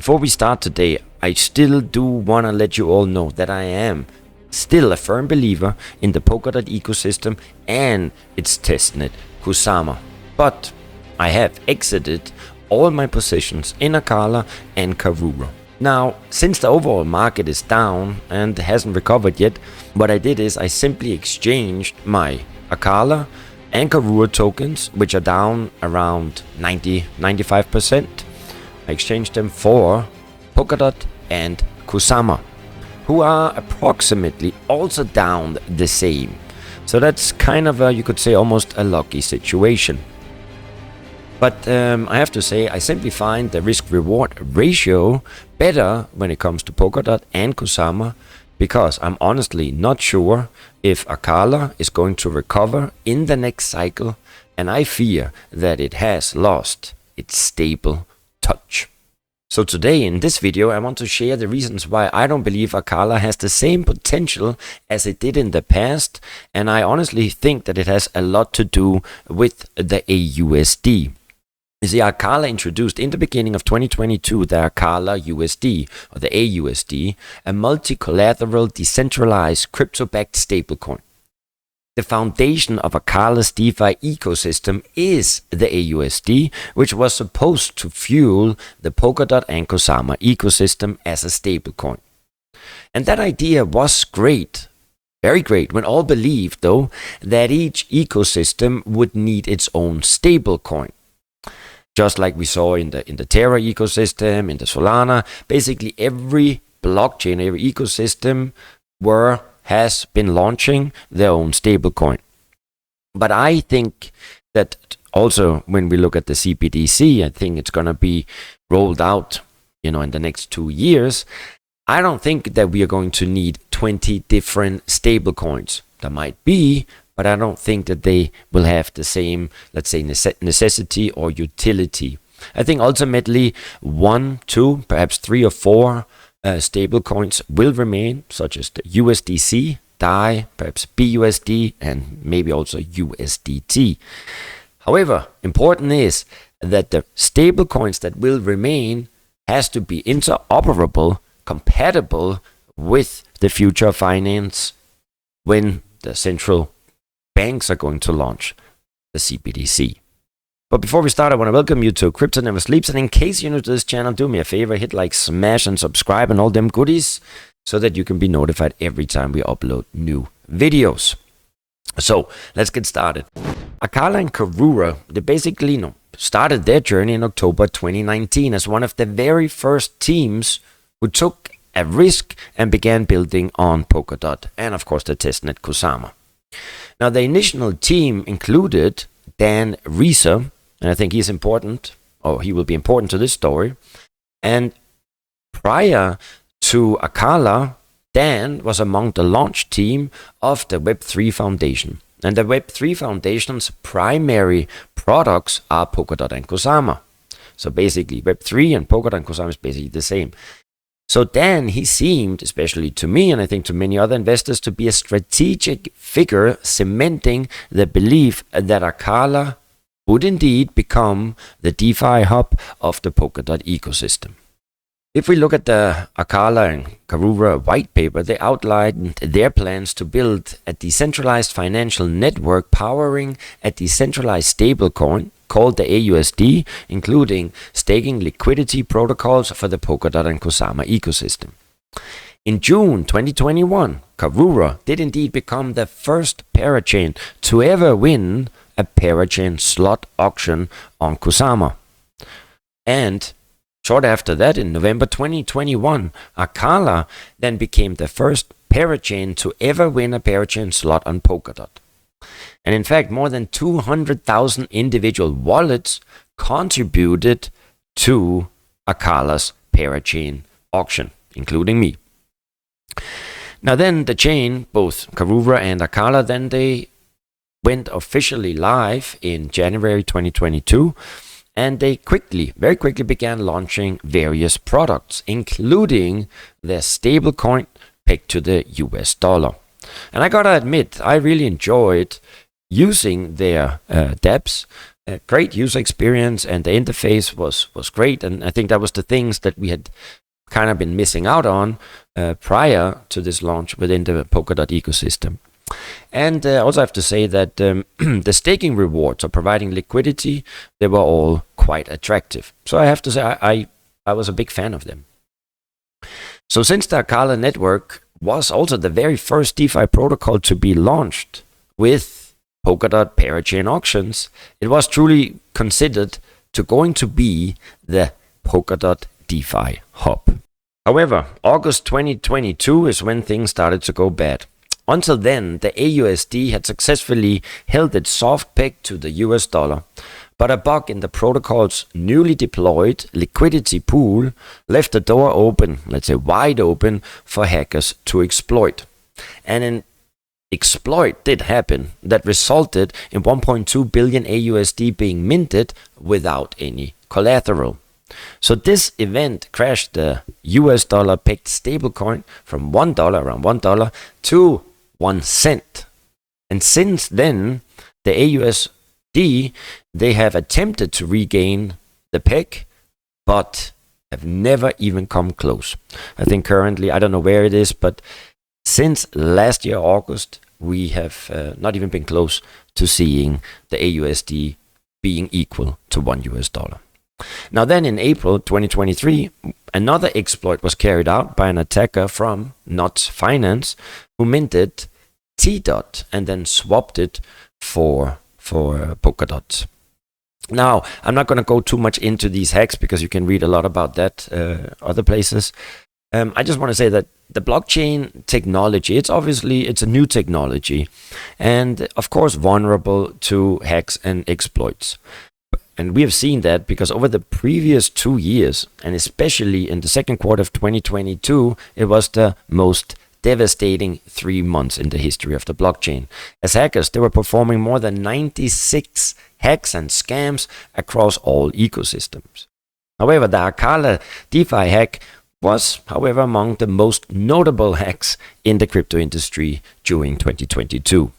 Before we start today, I still do want to let you all know that I am still a firm believer in the Polkadot ecosystem and its testnet Kusama. But I have exited all my positions in Acala and KARURA. Now, since the overall market is down and hasn't recovered yet, what I did is I simply exchanged my Acala and KARURA tokens, which are down around 90-95%. I exchanged them for Polkadot and Kusama, who are approximately also down the same. So that's kind of a, you could say, almost a lucky situation. But I have to say, I simply find the risk-reward ratio better when it comes to Polkadot and Kusama, because I'm honestly not sure if Acala is going to recover in the next cycle, and I fear that it has lost its stable touch. So today in this video I want to share the reasons why I don't believe Acala has the same potential as it did in the past, and I honestly think that it has a lot to do with the aUSD. You see, Acala introduced in the beginning of 2022 the Acala USD, or the aUSD, a multi-collateral decentralized crypto-backed stablecoin. The foundation of Acala's DeFi ecosystem is the aUSD, which was supposed to fuel the Polkadot and Kusama ecosystem as a stablecoin. And that idea was great, very great, when all believed, though, that each ecosystem would need its own stablecoin. Just like we saw in the Terra ecosystem, in the Solana, basically every blockchain, every ecosystem has been launching their own stablecoin. But I think that also when we look at the CBDC, I think it's going to be rolled out, in the next 2 years. I don't think that we are going to need 20 different stablecoins. There might be, but I don't think that they will have the same, let's say, necessity or utility. I think ultimately 1, 2, perhaps 3 or 4 stable coins will remain, such as the USDC, DAI, perhaps BUSD, and maybe also USDT. However, important is that the stable coins that will remain has to be interoperable, compatible with the future of finance when the central banks are going to launch the CBDC. But before we start, I want to welcome you to Crypto Never Sleeps. And in case you're new to this channel, do me a favor, hit like, smash, and subscribe and all them goodies so that you can be notified every time we upload new videos. So let's get started. Acala and KARURA, they basically started their journey in October 2019 as one of the very first teams who took a risk and began building on Polkadot and of course the testnet Kusama. Now the initial team included Dan Rieser, and I think he's important, or he will be important to this story. And prior to Acala, Dan was among the launch team of the Web3 Foundation. And the Web3 Foundation's primary products are Polkadot and Kusama. So basically Web3 and Polkadot and Kusama is basically the same. So Dan, he seemed, especially to me and I think to many other investors, to be a strategic figure cementing the belief that Acala would indeed become the DeFi hub of the Polkadot ecosystem. If we look at the Acala and KARURA white paper, they outlined their plans to build a decentralized financial network powering a decentralized stablecoin called the aUSD, including staking liquidity protocols for the Polkadot and Kusama ecosystem. In June 2021, KARURA did indeed become the first parachain to ever win a parachain slot auction on Kusama. And short after that, in November 2021, Acala then became the first parachain to ever win a parachain slot on Polkadot. And in fact, more than 200,000 individual wallets contributed to Acala's parachain auction, including me. Now then the chain, both KARURA and Acala, then they went officially live in January 2022. And they very quickly began launching various products, including their stablecoin pegged to the US dollar. And I gotta admit, I really enjoyed using their dApps a great user experience, and the interface was great. And I think that was the things that we had kind of been missing out on prior to this launch within the Polkadot ecosystem. And I also have to say that the staking rewards or providing liquidity, they were all quite attractive. So I have to say I was a big fan of them. So since the Acala network was also the very first DeFi protocol to be launched with Polkadot parachain auctions, it was truly considered going to be the Polkadot DeFi hub. However, August 2022 is when things started to go bad. Until then, the aUSD had successfully held its soft peg to the US dollar, but a bug in the protocol's newly deployed liquidity pool left the door open, let's say wide open, for hackers to exploit. And an exploit did happen that resulted in 1.2 billion aUSD being minted without any collateral. So this event crashed the US dollar pegged stablecoin from $1, around $1, to 1 cent. And since then, the aUSD, they have attempted to regain the peg, but have never even come close. I think currently, I don't know where it is, but since last year, August, we have not even been close to seeing the aUSD being equal to $1. Now then, in April 2023, another exploit was carried out by an attacker from Not Finance, who minted T-Dot and then swapped it for Polkadot. Now, I'm not going to go too much into these hacks because you can read a lot about that other places. I just want to say that the blockchain technology, it's a new technology, and of course vulnerable to hacks and exploits. And we have seen that because over the previous 2 years, and especially in the second quarter of 2022, it was the most devastating 3 months in the history of the blockchain. As hackers, they were performing more than 96 hacks and scams across all ecosystems. However, the Acala DeFi hack was, however, among the most notable hacks in the crypto industry during 2022.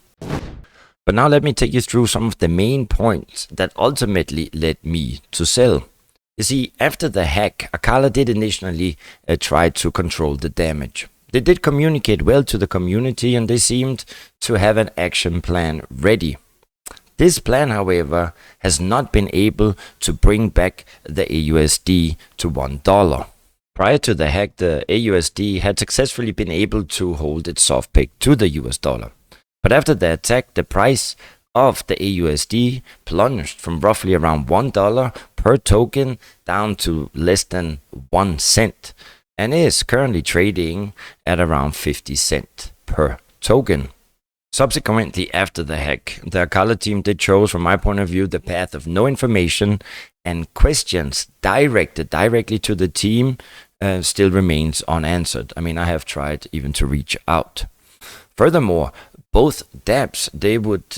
But now let me take you through some of the main points that ultimately led me to sell. You see, after the hack, Acala did initially try to control the damage. They did communicate well to the community, and they seemed to have an action plan ready. This plan, however, has not been able to bring back the aUSD to $1. Prior to the hack, the aUSD had successfully been able to hold its soft peg to the US dollar. But after the attack, the price of the aUSD plunged from roughly around $1 per token down to less than 1 cent, and is currently trading at around 50 cents per token. Subsequently, after the hack, the Acala team did chose, from my point of view, the path of no information, and questions directly to the team still remains unanswered. I mean, I have tried even to reach out. Furthermore, both dApps, they would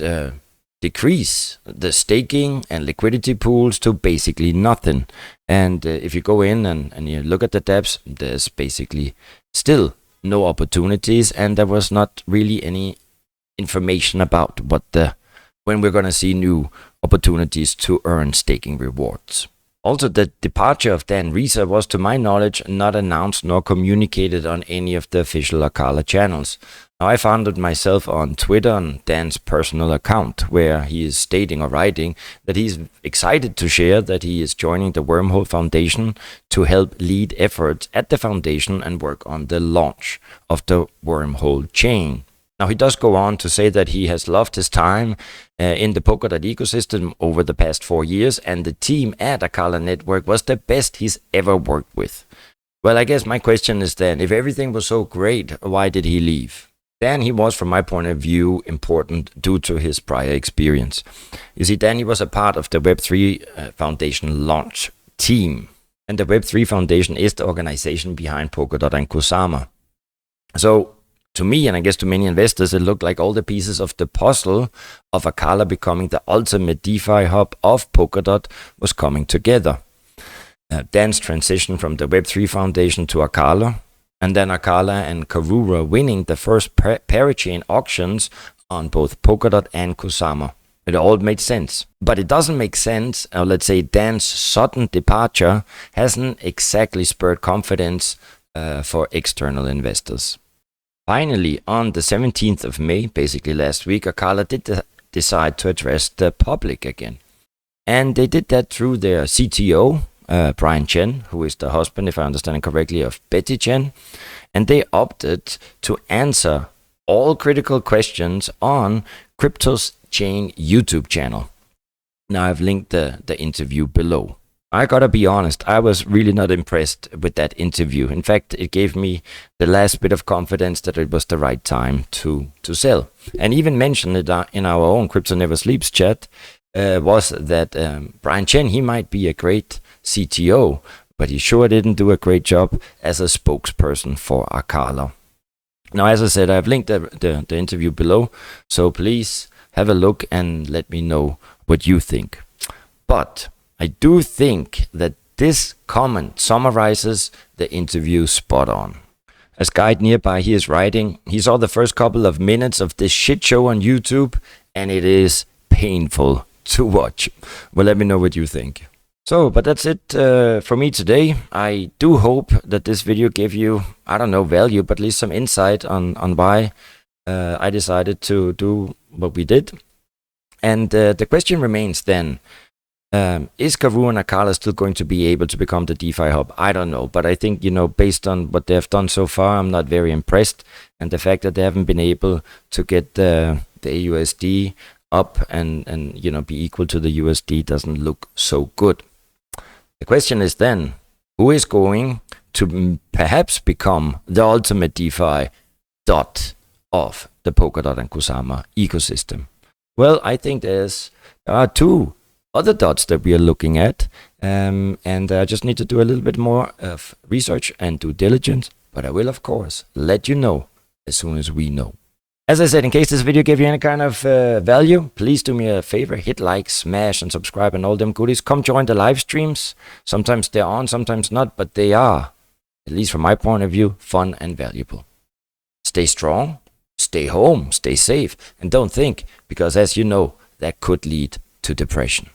decrease the staking and liquidity pools to basically nothing. And if you go in and you look at the dApps, there's basically still no opportunities, and there was not really any information about when we're going to see new opportunities to earn staking rewards. Also, the departure of Dan Risa was, to my knowledge, not announced nor communicated on any of the official Acala channels. Now, I found it myself on Twitter on Dan's personal account, where he is stating or writing that he's excited to share that he is joining the Wormhole Foundation to help lead efforts at the foundation and work on the launch of the Wormhole chain. Now, he does go on to say that he has loved his time in the Polkadot ecosystem over the past 4 years, and the team at Acala Network was the best he's ever worked with. Well, I guess my question is then, if everything was so great, why did he leave? Dan, he was, from my point of view, important due to his prior experience. You see, Dan, he was a part of the Web3 Foundation launch team, and the Web3 Foundation is the organization behind Polkadot and Kusama. So, to me, and I guess to many investors, it looked like all the pieces of the puzzle of Acala becoming the ultimate DeFi hub of Polkadot was coming together. Dan's transition from the Web3 Foundation to Acala, and then Acala and KARURA winning the first parachain auctions on both Polkadot and Kusama. It all made sense. But it doesn't make sense, or let's say Dan's sudden departure hasn't exactly spurred confidence for external investors. Finally, on the 17th of May, basically last week, Acala did decide to address the public again. And they did that through their CTO, Brian Chen, who is the husband, if I understand correctly, of Betty Chen. And they opted to answer all critical questions on Crypto's Chain YouTube channel. Now I've linked the interview below. I gotta be honest, I was really not impressed with that interview. In fact, it gave me the last bit of confidence that it was the right time to sell. And even mentioned it in our own Crypto Never Sleeps chat, was that Brian Chen, he might be a great CTO, but he sure didn't do a great job as a spokesperson for Acala. Now, as I said, I've linked the interview below, so please have a look and let me know what you think. But I do think that this comment summarizes the interview spot on. As Guide Nearby, he is writing, he saw the first couple of minutes of this shit show on YouTube, and it is painful to watch. Well, let me know what you think. So, but that's it for me today. I do hope that this video gave you, I don't know, value, but at least some insight on why I decided to do what we did. And the question remains then, is KARURA and Acala still going to be able to become the DeFi hub? I don't know, but I think, you know, based on what they have done so far, I'm not very impressed. And the fact that they haven't been able to get the aUSD up and you know, be equal to the USD doesn't look so good. The question is then, who is going to perhaps become the ultimate DeFi dot of the Polkadot and Kusama ecosystem? Well, I think there are two other dots that we are looking at, and I just need to do a little bit more of research and due diligence, but I will, of course, let you know as soon as we know. As I said, in case this video gave you any kind of value, please do me a favor, hit like, smash, and subscribe and all them goodies. Come join the live streams. Sometimes they're on, sometimes not, but they are, at least from my point of view, fun and valuable. Stay strong, stay home, stay safe, and don't think, because as you know, that could lead to depression.